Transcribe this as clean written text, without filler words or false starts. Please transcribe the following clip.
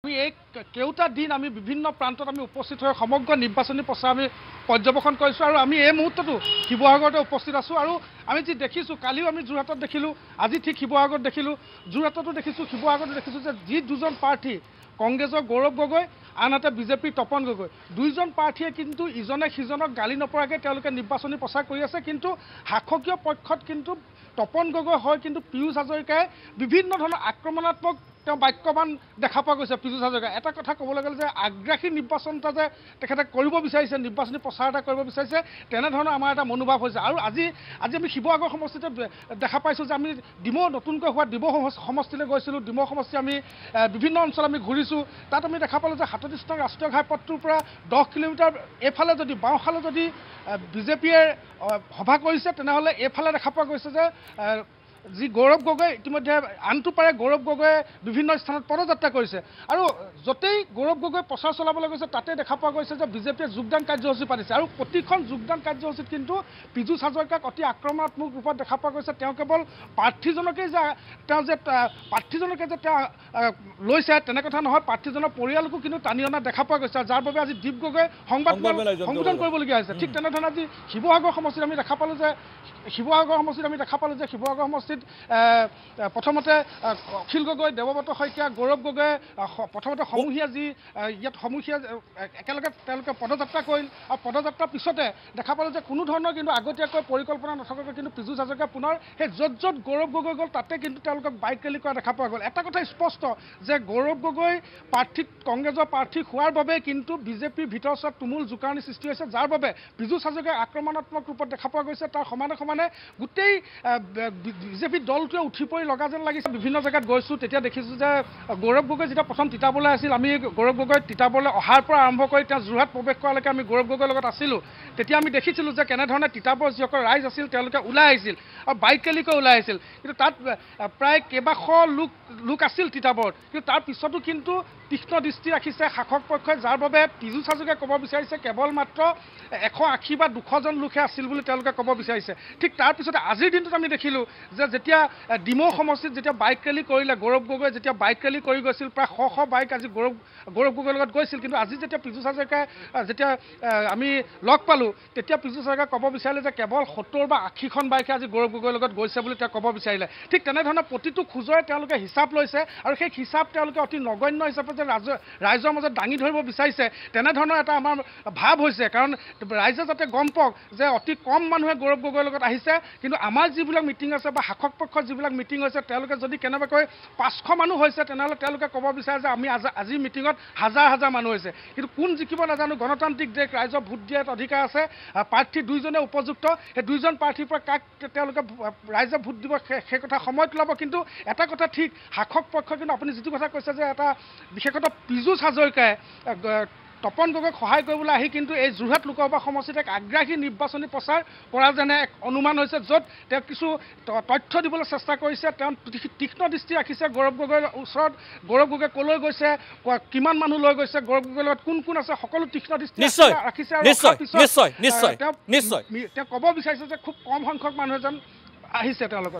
আমি এই কেউটা দিন আমি বিভিন্ন প্ৰান্তত আমি উপস্থিত হৈ সমগ্ৰ নিৰ্বাচনী প্ৰচাৰ আমি পৰ্যবেক্ষণ কৰিছোঁ আৰু আমি এই মুহূৰ্ততো শিৱসাগৰতে উপস্থিত আছোঁ আৰু আমি যি দেখিছোঁ কালিও আমি যোৰহাটত দেখিলোঁ আজি ঠিক শিৱসাগৰত দেখিলোঁ যোৰহাটতো দেখিছোঁ শিৱসাগৰতো দেখিছোঁ যে যি দুজন প্ৰাৰ্থী কংগ্ৰেছৰ গৌৰৱ গগৈ আনহাতে বিজেপিৰ তপন গগৈ দুইজন প্ৰাৰ্থীয়ে কিন্তু ইজনে সিজনক গালি নপৰাকৈ তেওঁলোকে নিৰ্বাচনী প্ৰচাৰ কৰি আছে কিন্তু শাসকীয় পক্ষত কিন্তু তপন গগৈ হয় কিন্তু পীয়ুষ হাজৰিকাই বিভিন্ন ধৰণৰ আক্ৰমণাত্মক বাক্যবান দেখা পোৱা গৈছে পীয়ুষ হাজৰিকা এটা কথা ক'বলৈ গ'লে যে আগ্ৰাসী নিৰ্বাচন এটা যে তেখেতে কৰিব বিচাৰিছে নিৰ্বাচনী প্ৰচাৰ এটা কৰিব বিচাৰিছে তেনেধৰণৰ আমাৰ এটা মনোভাৱ হৈছে আৰু আজি আমি শিৱসাগৰ সমষ্টিতে দেখা পাইছোঁ যে আমি ডিমৌ নতুনকৈ হোৱা ডিমৌ সমষ্টিলৈ গৈছিলোঁ ডিমৌ সমষ্টি আমি বিভিন্ন অঞ্চল আমি ঘূৰিছোঁ তাত আমি দেখা পালোঁ যে ৩৭ নং ৰাষ্ট্ৰীয় ঘাইপথটোৰ পৰা 10 কিলোমিটাৰ এইফালে যদি বাওঁফালে যদি বিজেপিয়ে সভা কৰিছে তেনেহ'লে এইফালে দেখা পোৱা গৈছে যে যি গৌৰৱ গগৈ ইতিমধ্যে আনটো পাৰে গৌৰৱ গগৈয়ে বিভিন্ন স্থানত পদযাত্ৰা কৰিছে আৰু য'তেই গৌৰৱ গগৈ প্ৰচাৰ চলাবলৈ গৈছে তাতে দেখা পোৱা গৈছে যে বিজেপিয়ে যোগদান কাৰ্যসূচী পাতিছে আৰু প্ৰতিখন যোগদান কাৰ্যসূচীত কিন্তু পীয়ুষ হাজৰিকাক অতি আক্ৰমণাত্মক ৰূপত দেখা পোৱা গৈছে তেওঁ কেৱল প্ৰাৰ্থীজনকেই যে তেওঁ লৈছে তেনে কথা নহয় প্ৰাৰ্থীজনৰ পৰিয়ালকো কিন্তু টানি অনা দেখা পোৱা গৈছে যাৰ বাবে আজি দীপ গগৈ সংবাদ সম্বোধন কৰিবলগীয়া হৈছে ঠিক তেনেধৰণে আজি শিৱসাগৰ সমষ্টিত আমি দেখা পালোঁ যে শিৱসাগৰ সমষ্টিত প্ৰথমতে অখিল গগৈ দেৱব্ৰত শইকীয়া গৌৰৱ গগৈ প্ৰথমতে সমূহীয়া যি ইয়াত সমূহীয়া একেলগে তেওঁলোকে পদযাত্ৰা কৰিল আৰু পদযাত্ৰাৰ পিছতে দেখা পালোঁ যে কোনো ধৰণৰ কিন্তু আগতীয়াকৈ পৰিকল্পনা নথকাকৈ কিন্তু পীয়ুষ হাজৰিকা পুনৰ সেই য'ত গৌৰৱ গগৈ গ'ল তাতে কিন্তু তেওঁলোকক বাইক ৰেলী কৰা দেখা পোৱা গ'ল এটা কথা স্পষ্ট যে গৌৰৱ গগৈ কংগ্ৰেছৰ প্ৰাৰ্থী হোৱাৰ বাবে কিন্তু বিজেপিৰ ভিতৰত তুমুল জোকাৰণি সৃষ্টি হৈছে যাৰ বাবে পীয়ুষ হাজৰিকাক আক্ৰমণাত্মক ৰূপত দেখা পোৱা গৈছে তাৰ সমানে গোটেই বিজেপি দলটোৱে উঠি পৰি লগা যেন লাগিছে বিভিন্ন জেগাত গৈছোঁ তেতিয়া দেখিছোঁ যে গৌৰৱ গগৈ যেতিয়া প্ৰথম তিতাবৰলৈ আছিল আমি গৌৰৱ গগৈ তিতাবৰলৈ অহাৰ পৰা আৰম্ভ কৰি তেওঁ যোৰহাট প্ৰৱেশ কৰালৈকে আমি গৌৰৱ গগৈৰ লগত আছিলোঁ তেতিয়া আমি দেখিছিলোঁ যে কেনেধৰণে তিতাবৰ যিসকল ৰাইজ আছিল তেওঁলোকে ওলাই আহিছিল আৰু বাইক ৰেলীকৈ ওলাই আহিছিল কিন্তু তাত প্ৰায় কেইবাশ লোক আছিল তিতাবৰত কিন্তু তাৰ পিছতো কিন্তু তীক্ষ্ণ দৃষ্টি ৰাখিছে শাসক পক্ষই যাৰ বাবে পীয়ুষ হাজৰিকাই ক'ব বিচাৰিছে কেৱল মাত্ৰ 180 বা 200 জন লোকহে আছিল বুলি তেওঁলোকে ক'ব বিচাৰিছে ঠিক তাৰপিছতে আজিৰ দিনটোত আমি দেখিলোঁ যে যেতিয়া ডিমৌ সমষ্টিত যেতিয়া বাইক ৰেলী কৰিলে গৌৰৱ গগৈ যেতিয়া বাইক ৰেলী কৰি গৈছিল প্ৰায় শ বাইক আজি গৌৰৱ গগৈৰ লগত গৈছিল কিন্তু আজি যেতিয়া পীয়ুষ হাজৰিকাই যেতিয়া আমি লগ পালোঁ তেতিয়া পীয়ুষ হাজৰিকাই ক'ব বিচাৰিলে যে কেৱল 70 বা 80খন বাইকে আজি গৌৰৱ গগৈৰ লগত গৈছে বুলি তেওঁ ক'ব বিচাৰিলে ঠিক তেনেধৰণে প্ৰতিটো খোজৰে তেওঁলোকে হিচাপ লৈছে আৰু সেই হিচাপ তেওঁলোকে অতি নগণ্য হিচাপে যে ৰাইজৰ মাজত দাঙি ধৰিব বিচাৰিছে তেনেধৰণৰ এটা আমাৰ ভাৱ হৈছে কাৰণ ৰাইজে যাতে গম পাওক যে অতি কম মানুহে গৌৰৱ গগৈৰ লগত আহিছে কিন্তু আমাৰ যিবিলাক মিটিং আছে বা শাসক পক্ষৰ যিবিলাক মিটিং হৈছে তেওঁলোকে যদি কেনেবাকৈ 500 মানুহ হৈছে তেনেহ'লে তেওঁলোকে ক'ব বিচাৰে যে আমি আজি মিটিঙত হাজাৰ মানুহ হৈছে কিন্তু কোন জিকিব নাজানো গণতান্ত্ৰিক দেশ ৰাইজৰ ভোট দিয়াত অধিকাৰ আছে প্ৰাৰ্থী দুইজনে উপযুক্ত সেই দুইজন প্ৰাৰ্থীৰ পৰা কাক তেওঁলোকে ৰাইজে ভোট দিব সেই কথা সময়ত ওলাব কিন্তু এটা কথা ঠিক শাসক পক্ষ কিন্তু আপুনি যিটো কথা কৈছে যে এটা বিশেষত পীয়ুষ হাজৰিকাই তপন গগৈক সহায় কৰিবলৈ আহি কিন্তু এই যোৰহাট লোকসভা সমষ্টিত এক আগ্ৰাসী নিৰ্বাচনী প্ৰচাৰ কৰা যেনে এক অনুমান হৈছে য'ত তেওঁ কিছু তথ্য দিবলৈ চেষ্টা কৰিছে তেওঁ তীক্ষ্ণ দৃষ্টি ৰাখিছে গৌৰৱ গগৈৰ ওচৰত গৌৰৱ গগৈ ক'লৈ গৈছে কিমান মানুহ লৈ গৈছে গৌৰৱ গগৈৰ লগত কোন আছে সকলো তীক্ষ্ণ দৃষ্টি ৰাখিছে আৰু তেওঁ ক'ব বিচাৰিছে যে খুব কম সংখ্যক মানুহ যেন আহিছে তেওঁলোকৰ